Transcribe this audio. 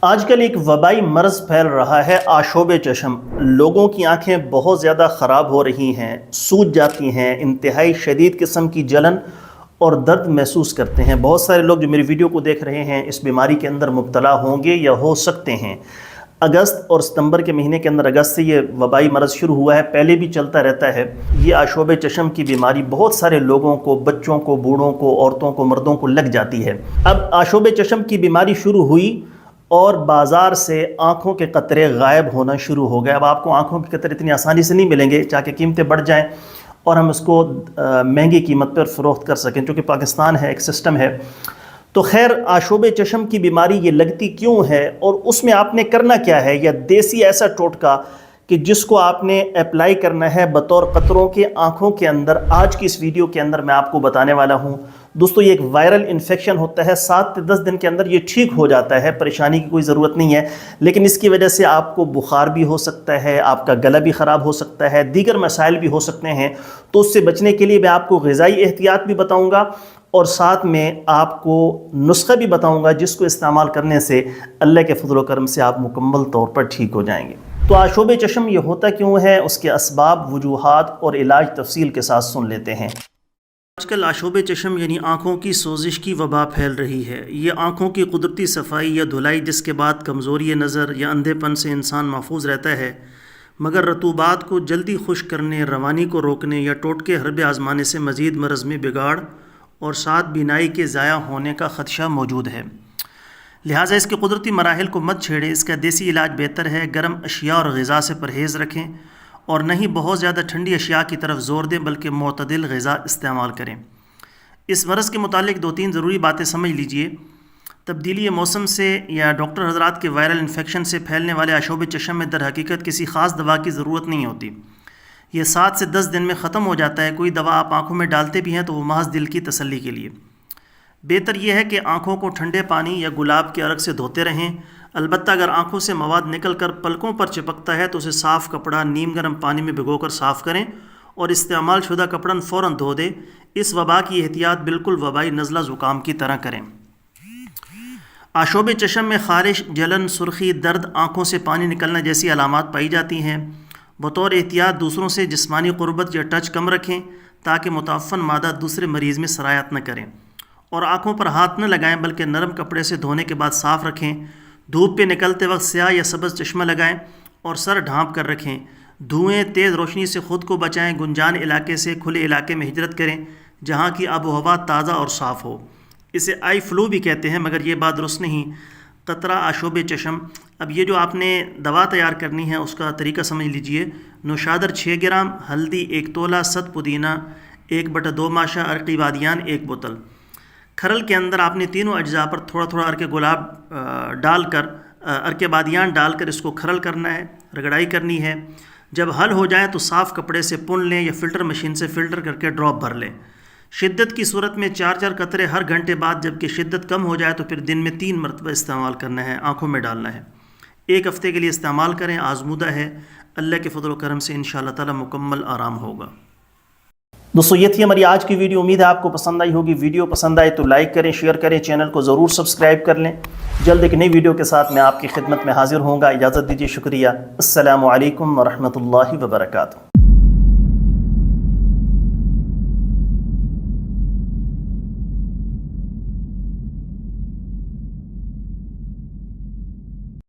آج کل ایک وبائی مرض پھیل رہا ہے آشوب چشم۔ لوگوں کی آنکھیں بہت زیادہ خراب ہو رہی ہیں، سوج جاتی ہیں، انتہائی شدید قسم کی جلن اور درد محسوس کرتے ہیں۔ بہت سارے لوگ جو میری ویڈیو کو دیکھ رہے ہیں اس بیماری کے اندر مبتلا ہوں گے یا ہو سکتے ہیں۔ اگست اور ستمبر کے مہینے کے اندر، اگست سے یہ وبائی مرض شروع ہوا ہے، پہلے بھی چلتا رہتا ہے۔ یہ آشوب چشم کی بیماری بہت سارے لوگوں کو، بچوں کو، بوڑھوں کو، عورتوں کو، مردوں کو لگ جاتی ہے۔ اب آشوب چشم کی بیماری شروع ہوئی اور بازار سے آنکھوں کے قطرے غائب ہونا شروع ہو گئے۔ اب آپ کو آنکھوں کے قطرے اتنی آسانی سے نہیں ملیں گے، چاہے قیمتیں بڑھ جائیں اور ہم اس کو مہنگی قیمت پر فروخت کر سکیں، چونکہ پاکستان ہے، ایک سسٹم ہے۔ تو خیر، آشوب چشم کی بیماری یہ لگتی کیوں ہے اور اس میں آپ نے کرنا کیا ہے، یا دیسی ایسا ٹوٹکا کہ جس کو آپ نے اپلائی کرنا ہے بطور قطروں کے آنکھوں کے اندر، آج کی اس ویڈیو کے اندر میں آپ کو بتانے والا ہوں۔ دوستو، یہ ایک وائرل انفیکشن ہوتا ہے، 7 سے 10 دن کے اندر یہ ٹھیک ہو جاتا ہے، پریشانی کی کوئی ضرورت نہیں ہے، لیکن اس کی وجہ سے آپ کو بخار بھی ہو سکتا ہے، آپ کا گلا بھی خراب ہو سکتا ہے، دیگر مسائل بھی ہو سکتے ہیں۔ تو اس سے بچنے کے لیے میں آپ کو غذائی احتیاط بھی بتاؤں گا اور ساتھ میں آپ کو نسخہ بھی بتاؤں گا جس کو استعمال کرنے سے اللہ کے فضل و کرم سے آپ مکمل طور پر ٹھیک ہو جائیں گے۔ تو آشوب چشم یہ ہوتا کیوں ہے، اس کے اسباب، وجوہات اور علاج تفصیل کے ساتھ سن لیتے ہیں۔ آج کل آشوب چشم یعنی آنکھوں کی سوزش کی وبا پھیل رہی ہے۔ یہ آنکھوں کی قدرتی صفائی یا دھلائی جس کے بعد کمزوری نظر یا اندھے پن سے انسان محفوظ رہتا ہے، مگر رطوبات کو جلدی خشک کرنے، روانی کو روکنے یا ٹوٹکے حربے آزمانے سے مزید مرض میں بگاڑ اور ساتھ بینائی کے ضائع ہونے کا خدشہ موجود ہے۔ لہٰذا اس کے قدرتی مراحل کو مت چھیڑیں۔ اس کا دیسی علاج بہتر ہے۔ گرم اشیاء اور غذا سے پرہیز رکھیں اور نہ ہی بہت زیادہ ٹھنڈی اشیاء کی طرف زور دیں، بلکہ معتدل غذا استعمال کریں۔ اس مرض کے متعلق 2-3 ضروری باتیں سمجھ لیجئے۔ تبدیلی موسم سے یا ڈاکٹر حضرات کے وائرل انفیکشن سے پھیلنے والے آشوب چشم میں در حقیقت کسی خاص دوا کی ضرورت نہیں ہوتی۔ یہ 7 سے 10 دن میں ختم ہو جاتا ہے۔ کوئی دوا آپ آنکھوں میں ڈالتے بھی ہیں تو وہ محض دل کی تسلی کے لیے۔ بہتر یہ ہے کہ آنکھوں کو ٹھنڈے پانی یا گلاب کے عرق سے دھوتے رہیں۔ البتہ اگر آنکھوں سے مواد نکل کر پلکوں پر چپکتا ہے تو اسے صاف کپڑا نیم گرم پانی میں بھگو کر صاف کریں اور استعمال شدہ کپڑا فوراً دھو دیں۔ اس وبا کی احتیاط بالکل وبائی نزلہ زکام کی طرح کریں۔ آشوب چشم میں خارش، جلن، سرخی، درد، آنکھوں سے پانی نکلنا جیسی علامات پائی جاتی ہیں۔ بطور احتیاط دوسروں سے جسمانی قربت یا ٹچ کم رکھیں تاکہ متعفن مادہ دوسرے مریض میں سرایت نہ کریں، اور آنکھوں پر ہاتھ نہ لگائیں بلکہ نرم کپڑے سے دھونے کے بعد صاف رکھیں۔ دھوپ پہ نکلتے وقت سیاہ یا سبز چشمہ لگائیں اور سر ڈھانپ کر رکھیں۔ دھوئیں، تیز روشنی سے خود کو بچائیں۔ گنجان علاقے سے کھلے علاقے میں ہجرت کریں جہاں کی آب و ہوا تازہ اور صاف ہو۔ اسے آئی فلو بھی کہتے ہیں، مگر یہ بات درست نہیں۔ قطرہ آشوب چشم۔ اب یہ جو آپ نے دوا تیار کرنی ہے اس کا طریقہ سمجھ لیجئے۔ نوشادر 6 گرام، ہلدی 1 تولہ، ست پودینہ 1/2 ماشا، عرقی بادیان 1 بوتل۔ کھرل کے اندر آپ نے تینوں اجزاء پر تھوڑا تھوڑا عرق گلاب ڈال کر، عرق بادیان ڈال کر اس کو کھرل کرنا ہے، رگڑائی کرنی ہے۔ جب حل ہو جائیں تو صاف کپڑے سے پن لیں یا فلٹر مشین سے فلٹر کر کے ڈراپ بھر لیں۔ شدت کی صورت میں 4 قطرے ہر گھنٹے بعد، جبکہ شدت کم ہو جائے تو پھر دن میں 3 مرتبہ استعمال کرنا ہے، آنکھوں میں ڈالنا ہے۔ 1 ہفتے کے لیے استعمال کریں، آزمودہ ہے۔ اللہ کے فضل و کرم سے انشاءاللہ تعالی مکمل آرام ہوگا۔ دوستو، یہ تھی ہماری آج کی ویڈیو۔ امید ہے آپ کو پسند آئی ہوگی۔ ویڈیو پسند آئے تو لائک کریں، شیئر کریں، چینل کو ضرور سبسکرائب کر لیں۔ جلد ایک نئی ویڈیو کے ساتھ میں آپ کی خدمت میں حاضر ہوں گا۔ اجازت دیجیے، شکریہ۔ السلام علیکم ورحمۃ اللہ وبرکاتہ۔